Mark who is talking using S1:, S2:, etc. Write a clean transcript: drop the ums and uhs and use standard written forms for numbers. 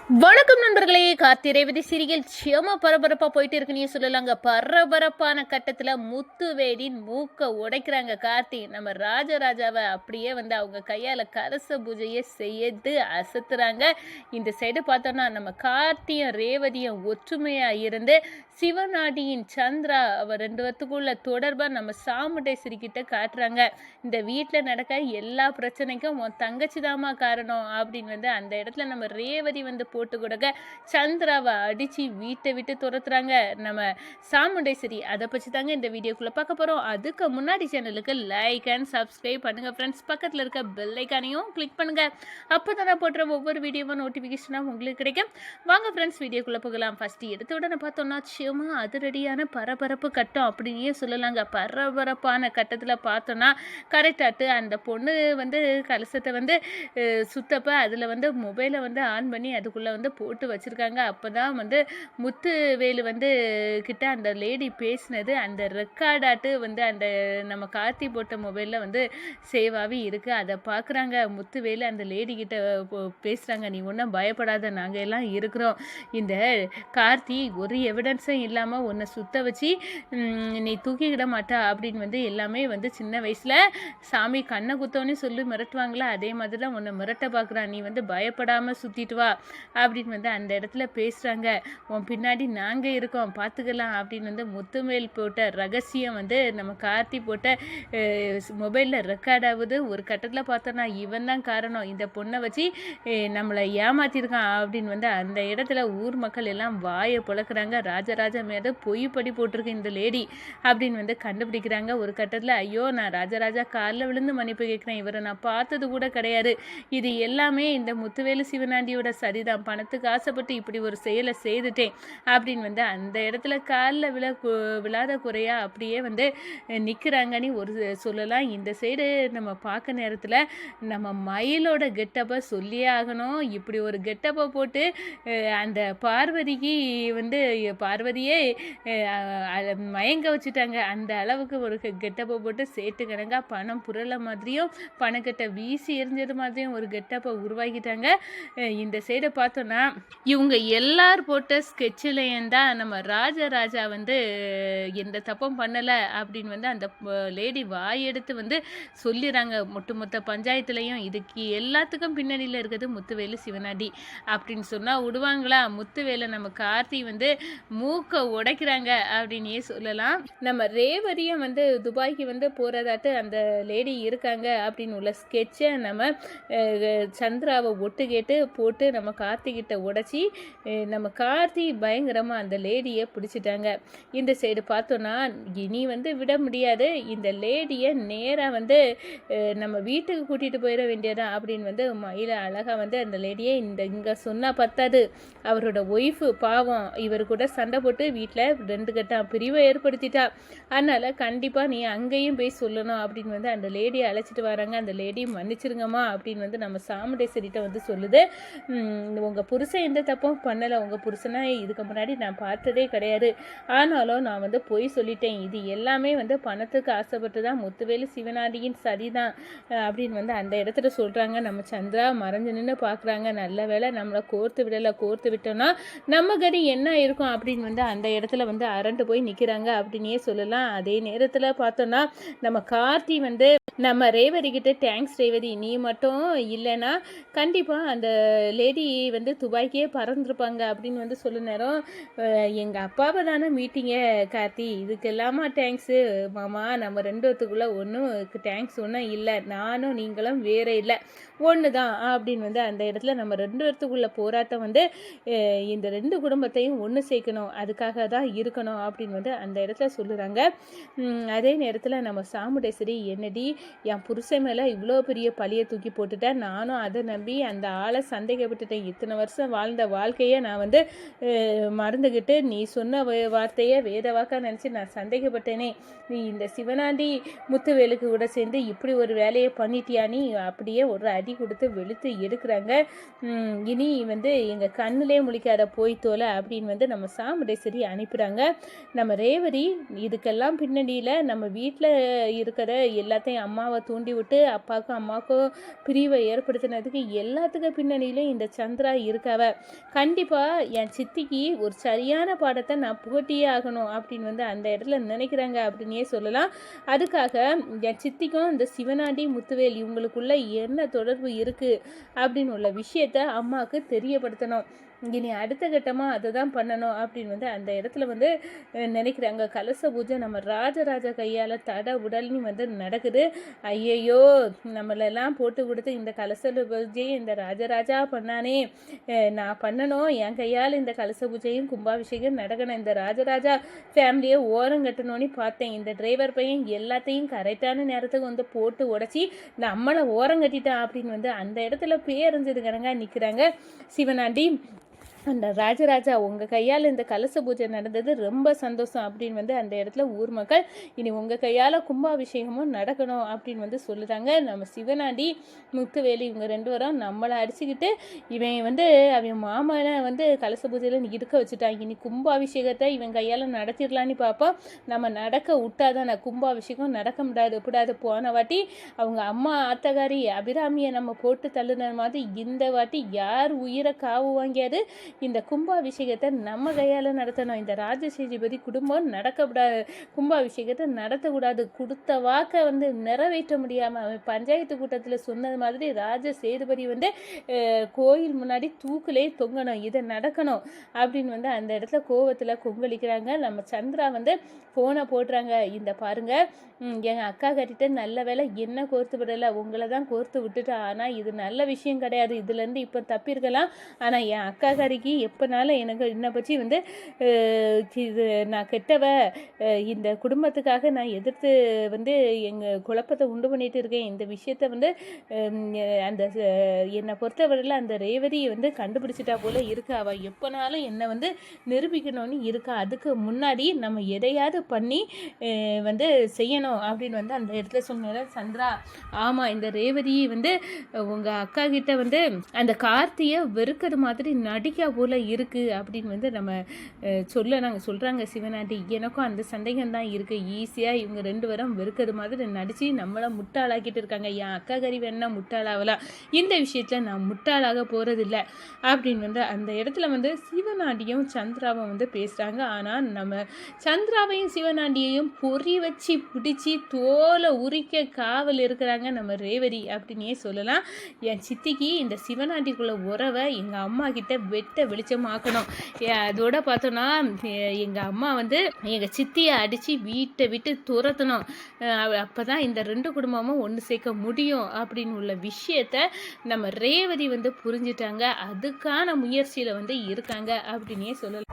S1: வணக்கம் நண்பர்களே, கார்த்தி ரேவதி சீரியல் செம பரபரப்பா போயிட்டு இருக்குன்னு சொல்லலாங்க. பரபரப்பான கட்டத்துல முத்துவேலின் மூக்க உடைக்கிறாங்க கார்த்தி. நம்ம ராஜராஜாவை அப்படியே அவங்க கையால கலச பூஜையை செய்து அசத்துறாங்க. இந்த சைடு பார்த்தோம்னா நம்ம கார்த்தியும் ரேவதியும் ஒற்றுமையா இருந்து சிவநாடியின் சந்திரா அவ ரெண்டு பேத்துக்குள்ள தொடர்பா நம்ம சாமுண்டேஸ்வரி கிட்ட காட்டுறாங்க. இந்த வீட்டில் நடக்க எல்லா பிரச்சனைக்கும் உன் தங்கச்சி தாமா காரணம் அப்படின்னு அந்த இடத்துல நம்ம ரேவதி போட்டு கொடுக்க சந்திராவை அடிச்சு வீட்டை விட்டு துரத்துறாங்க நம்ம சாமுண்டேஸ்வரி. அதை பற்றி தாங்க இந்த வீடியோக்குள்ள பார்க்க போறோம். அதுக்கு முன்னாடி சேனலுக்கு லைக் அண்ட் சப்ஸ்கிரைப் பண்ணுங்க ஃப்ரெண்ட்ஸ். பக்கத்தில் இருக்க பெல் ஐக்கானையும் கிளிக் பண்ணுங்க. அப்போதான் நான் போடுற ஒவ்வொரு வீடியோவும் நோட்டிஃபிகேஷனாக உங்களுக்கு கிடைக்கும். வாங்க ஃப்ரெண்ட்ஸ், வீடியோக்குள்ள போகலாம். ஃபர்ஸ்ட் எடுத்த உடனே பார்த்தோம்னா சும்மா அதிரடியான பரபரப்பு கட்டம் அப்படின்னே சொல்லலாங்க. பரபரப்பான கட்டத்தில் பார்த்தோம்னா கரெக்டாட்டு அந்த பொண்ணு கலசத்தை சுத்தப்ப அதில் மொபைலை ஆன் பண்ணி அதுக்குள்ளே போட்டு வச்சுருக்காங்க. அப்போ தான் முத்துவேலு கிட்ட அந்த லேடி பேசினது அந்த ரெக்கார்டாட்டு அந்த நம்ம கார்த்தி போட்ட மொபைலில் சேவாகவே இருக்குது. அதை பார்க்குறாங்க முத்துவேலு. அந்த லேடி கிட்ட பேசுகிறாங்க, நீ ஒன்றும் பயப்படாத, நாங்கள் எல்லாம் இருக்கிறோம். இந்த கார்த்தி ஒரு எவிடன்ஸும் இல்லாமல் உன்னை சுத்த வச்சு நீ தூக்கிக்கிட மாட்டா அப்படின்னு எல்லாமே சின்ன வயசில் சாமி கண்ணை குத்தோன்னு சொல்லி மிரட்டுவாங்களா, அதே மாதிரி தான் உன்னை மிரட்ட பார்க்குறான். நீ பயப்படாமல் சுற்றிட்டு வா அப்படின்னு அந்த இடத்துல பேசுகிறாங்க. உன் பின்னாடி நாங்கள் இருக்கோம், பார்த்துக்கலாம் அப்படின்னு முத்துவேல் போட்ட ரகசியம் நம்ம கார்த்தி போட்ட மொபைலில் ரெக்கார்ட் ஆகுது. ஒரு கட்டத்தில் பார்த்தோன்னா இவன் தான் காரணம், இந்த பொண்ணை வச்சு நம்மளை ஏமாற்றிருக்கான் அப்படின்னு அந்த இடத்துல ஊர் மக்கள் எல்லாம் வாயை புழக்கிறாங்க. ராஜராஜா மேலே பொய் படி போட்டிருக்கு இந்த லேடி அப்படின்னு கண்டுபிடிக்கிறாங்க. ஒரு கட்டத்தில் ஐயோ, நான் ராஜராஜா காலில் விழுந்து மன்னிப்பு கேட்குறேன், இவரை நான் பார்த்தது கூட கிடையாது, இது எல்லாமே இந்த முத்துவேலு சிவனாண்டியோட சரிதான், பணத்துக்கு ஆசைப்பட்டு இப்படி ஒரு செயலை செய்துட்டேன் அப்படின்னு அந்த இடத்துல காலில் விழாத குறையா அப்படியே நிற்கிறாங்கன்னு ஒரு சொல்லலாம். இந்த சைடு நம்ம பார்க்க நேரத்தில் நம்ம மயிலோட கெட்டப்பை சொல்லியே ஆகணும். இப்படி ஒரு கெட்டப்பை போட்டு அந்த பார்வதிக்கு பார்வதியே மயங்க வச்சுட்டாங்க. அந்த அளவுக்கு ஒரு கெட்டப்பை போட்டு சேட்டு கணக்கா பணம் புரள மாதிரியும் பணக்கட்டை வீசி எரிஞ்சது மாதிரியும் ஒரு கெட்டப்பை உருவாக்கிட்டாங்க. இந்த சைடை பார்த்தோன்னா இவங்க எல்லாரும் போட்ட ஸ்கெட்சிலையும் தான் நம்ம ராஜராஜா எந்த தப்பும் பண்ணலை அப்படின்னு அந்த லேடி வாயெடுத்து சொல்லிடுறாங்க. மொத்த பஞ்சாயத்துலையும் இதுக்கு எல்லாத்துக்கும் பின்னணியில் இருக்கிறது முத்துவேலு சிவனாடி அப்படின்னு சொன்னால் விடுவாங்களா? முத்துவேலை நம்ம கார்த்தி மூக்க உடைக்கிறாங்க அப்படின்னே சொல்லலாம். நம்ம ரேவதியும் துபாய்க்கு போகிறதாட்டு அந்த லேடி இருக்காங்க அப்படின்னு உள்ள ஸ்கெட்சை நம்ம சந்திராவை ஒட்டு கேட்டு போட்டு நம்ம கார்த்திகிட்ட உடைச்சி நம்ம கார்த்தி பயங்கரமாக அந்த லேடியை பிடிச்சிட்டாங்க. இந்த சைடு பார்த்தோன்னா இனி விட முடியாது, இந்த லேடியை நேராக நம்ம வீட்டுக்கு கூட்டிகிட்டு போயிட வேண்டியதான் அப்படின்னு மயில அழகாக அந்த லேடியை இங்கே சொன்னால் பத்தாது, அவரோட ஒய்ஃபு பாவம் இவர் கூட சண்டை போட்டு வீட்டில் 2 கட்டம் பிரிவை ஏற்படுத்திட்டா, அதனால் கண்டிப்பாக நீ அங்கேயும் போய் சொல்லணும் அப்படின்னு அந்த லேடியை அழைச்சிட்டு வராங்க. அந்த லேடி மன்னிச்சிருங்கம்மா அப்படின்னு நம்ம சாமுண்டேஸ்வரிட்ட சொல்லுது. உங்கள் புருஷன் எந்த தப்பும் பண்ணலை, உங்கள் புருஷனை இதுக்கு முன்னாடி நான் பார்த்ததே கிடையாது, ஆனாலும் நான் பொய் சொல்லிட்டேன், இது எல்லாமே பணத்துக்கு ஆசைப்பட்டு தான் முத்துவேலு சிவனாடியின் சரிதான் அப்படின்னு அந்த இடத்துல சொல்கிறாங்க. நம்ம சந்திரா மறைஞ்சு நின்று பார்க்குறாங்க. நல்ல வேலை நம்மளை கோர்த்து விட்டோம்னா நம்ம கடி என்ன இருக்கும் அப்படின்னு அந்த இடத்துல அரண்டு போய் நிற்கிறாங்க அப்படின்னே சொல்லலாம். அதே நேரத்தில் பார்த்தோன்னா நம்ம கார்த்தி நம்ம ரேவதி கிட்ட தேங்க்ஸ் ரேவதி, நீ மட்டும் இல்லைன்னா கண்டிப்பாக அந்த லேடி துபாய்க்கே பறந்துருப்பாங்க அப்படின்னு சொல்ல நேரம் எங்கள் அப்பாவை தானே மீட்டிங்க கார்த்தி, இதுக்கெல்லாமா தேங்க்ஸு மாமா, நம்ம 2 பேத்துக்குள்ளே ஒன்றும் தேங்க்ஸ் ஒன்றும் இல்லை, நானும் நீங்களும் வேற இல்லை ஒன்று தான் அப்படின்னு அந்த இடத்துல நம்ம 2 பேத்துக்குள்ள போராட்டம் இந்த 2 குடும்பத்தையும் ஒன்று சேர்க்கணும், அதுக்காக தான் இருக்கணும் அப்படின்னு அந்த இடத்துல சொல்லுறாங்க. அதே நேரத்தில் நம்ம சாமுண்டேஸ்வரி, என்னடி என் புருஷன் மேலே இவ்வளோ பெரிய பழியை தூக்கி போட்டுட்டேன், நானும் அதை நம்பி அந்த ஆளை சந்தேகப்பட்டுட்டேன், இத்தனை வருஷம் வாழ்ந்த வாழ்க்கையை நான் மறந்துக்கிட்டு நீ சொன்ன வார்த்தையை வேத வாக்கா நினச்சி நான் சந்தேகப்பட்டேனே, நீ இந்த சிவனாண்டி முத்துவேலுக்கு கூட சேர்ந்து இப்படி ஒரு வேலையை பண்ணிட்டியா, நீ அப்படியே ஒரு அடி கொடுத்து வெளுத்து எடுக்கிறாங்க. இனி எங்கள் கண்ணிலே முழிக்காத போய் தோலை அப்படின்னு நம்ம சாமுண்டேஸ்வரி அனுப்புகிறாங்க. நம்ம ரேவதி இதுக்கெல்லாம் பின்னணியில் நம்ம வீட்டில் இருக்கிற எல்லாத்தையும் அம்மாவை தூண்டி விட்டு அப்பாவுக்கும் அம்மாவுக்கும் பிரிவை ஏற்படுத்தினதுக்கு எல்லாத்துக்கும் பின்னணியிலும் இந்த சந்திரா இருக்காவ. கண்டிப்பாக என் சித்திக்கு ஒரு சரியான பாடத்தை நான் புகட்டியே ஆகணும் அப்படின்னு வந்து அந்த இடத்துல நினைக்கிறாங்க அப்படின்னே சொல்லலாம். அதுக்காக என் சித்திக்கும் இந்த சிவனாண்டி முத்துவேல் இவங்களுக்குள்ள என்ன தொடர்பு இருக்குது அப்படின்னு உள்ள விஷயத்த அம்மாவுக்கு தெரியப்படுத்தணும். இனி அடுத்த கட்டமாக அதை தான் பண்ணணும் அப்படின்னு வந்து அந்த இடத்துல வந்து நினைக்கிறாங்க. கலச பூஜை நம்ம ராஜராஜா கையால் தட உடல்னு வந்து நடக்குது. ஐயையோ, நம்மளெல்லாம் போட்டு கொடுத்து இந்த கலச பூஜையை இந்த ராஜராஜா பண்ணானே, நான் பண்ணணும், என் கையால் இந்த கலச பூஜையும் கும்பாபிஷேகம் நடக்கணும், இந்த ராஜராஜா ஃபேமிலியை ஓரம் கட்டணும்னு பார்த்தேன். இந்த டிரைவர் பையன் எல்லாத்தையும் கரெக்டான நேரத்துக்கு வந்து போட்டு உடச்சி நம்மளை ஓரம் கட்டிட்டான் அப்படின்னு வந்து அந்த இடத்துல பேரஞ்சிருக்கிறங்க நிற்கிறாங்க. சிவனாண்டி, அந்த ராஜராஜா உங்கள் கையால் இந்த கலச பூஜை நடந்தது ரொம்ப சந்தோஷம் அப்படின்னு வந்து அந்த இடத்துல ஊர் மக்கள் இனி உங்கள் கையால் கும்பாபிஷேகமும் நடக்கணும் அப்படின்னு வந்து சொல்லுறாங்க. நம்ம சிவனாண்டி முத்துவேலு இவங்க 2 பேரும் நம்மளை அடிச்சுக்கிட்டு இவன் வந்து அவன் மாமனை வந்து கலச பூஜையில் இருக்க வச்சுட்டான். இனி கும்பாபிஷேகத்தை இவன் கையால் நடத்திடலான்னு பார்ப்போம். நம்ம நடக்க விட்டாதான் கும்பாபிஷேகம் நடக்க முடியாது. போன வாட்டி அவங்க அம்மா ஆத்தகாரி அபிராமியை நம்ம போட்டு தள்ளுன மாதிரி இந்த வாட்டி யார் உயிரை காவு வாங்கியாது, இந்த கும்பாபிஷேகத்தை நம்ம கையால் நடத்தணும். இந்த ராஜசேஜிபதி குடும்பம் நடக்கக்கூடாது, கும்பாபிஷேகத்தை நடத்தக்கூடாது. கொடுத்த வாக்கை வந்து நிறைவேற்ற முடியாமல் அவன் பஞ்சாயத்து கூட்டத்தில் சொன்னது மாதிரி ராஜசேதுபதி வந்து கோயில் முன்னாடி தூக்கிலே தொங்கணும், இதை நடக்கணும் அப்படின்னு வந்து அந்த இடத்துல கோவத்தில் கொங்கலிக்கிறாங்க. நம்ம சந்திரா வந்து ஃபோனை போடுறாங்க. இந்த பாருங்க, எங்கள் அக்கா கட்டிட்ட நல்ல வேலை என்ன கோர்த்து விடலை, உங்களை தான் கோர்த்து விட்டுட்டா. ஆனால் இது நல்ல விஷயம் கிடையாது, இதுலேருந்து இப்போ தப்பிருக்கலாம். ஆனால் என் அக்கா காரிக்கு எப்போனாலும் எனக்கு என்னை பற்றி வந்து இது நான் கெட்டவ, இந்த குடும்பத்துக்காக நான் எதிர்த்து வந்து எங்கள் குழப்பத்தை உண்டு பண்ணிட்டு இருக்கேன். இந்த விஷயத்த வந்து அந்த என்னை பொறுத்தவரையில் அந்த ரேவதியை வந்து கண்டுபிடிச்சிட்டா போல இருக்கு. அவள் எப்போனாலும் என்னை வந்து நிரூபிக்கணும்னு இருக்கா. அதுக்கு முன்னாடி நம்ம எதையாவது பண்ணி வந்து செய்யணும் அப்படின்னு வந்து அந்த இடத்துல சொன்ன சந்திரா, ஆமாம், இந்த ரேவதி வந்து உங்கள் அக்கா கிட்ட வந்து அந்த கார்த்தியை வெறுக்கிறது மாதிரி நடிக்கா போல இருக்குது அப்படின்னு வந்து நம்ம சொல்கிறாங்க சிவனாண்டி. எனக்கும் அந்த சந்தேகம் தான் இருக்குது. ஈஸியாக இவங்க 2 பேரும் வெறுக்கிறது மாதிரி நடித்து நம்மளை முட்டாளாக்கிட்டு இருக்காங்க. என் அக்கா கறி வேணா முட்டாளாகலாம், இந்த விஷயத்தில் நான் முட்டாளாக போகிறதில்ல அப்படின்னு வந்து அந்த இடத்துல வந்து சிவனாண்டியும் சந்திராவும் வந்து பேசுகிறாங்க. ஆனால் நம்ம சந்திராவையும் சிவனாண்டியையும் பொறி வச்சு பிடிச்சி தோலை உரிக்க காவல் இருக்கிறாங்க நம்ம ரேவதி அப்படின்னே சொல்லலாம். என் சித்திக்கு இந்த சிவனாண்டிக்குள்ள உறவை எங்கள் அம்மா கிட்ட வெட்ட வெளிச்சமாக்கணும். அதோட பார்த்தோன்னா எங்கள் அம்மா வந்து எங்கள் சித்தியை அடித்து வீட்டை விட்டு துரத்தணும். அப்போ தான் இந்த 2 குடும்பமும் ஒன்று சேர்க்க முடியும் அப்படின்னு உள்ள விஷயத்த நம்ம ரேவதி வந்து புரிஞ்சிட்டாங்க. அதுக்கான முயற்சியில் வந்து இருக்காங்க அப்படின்னே சொல்லலாம்.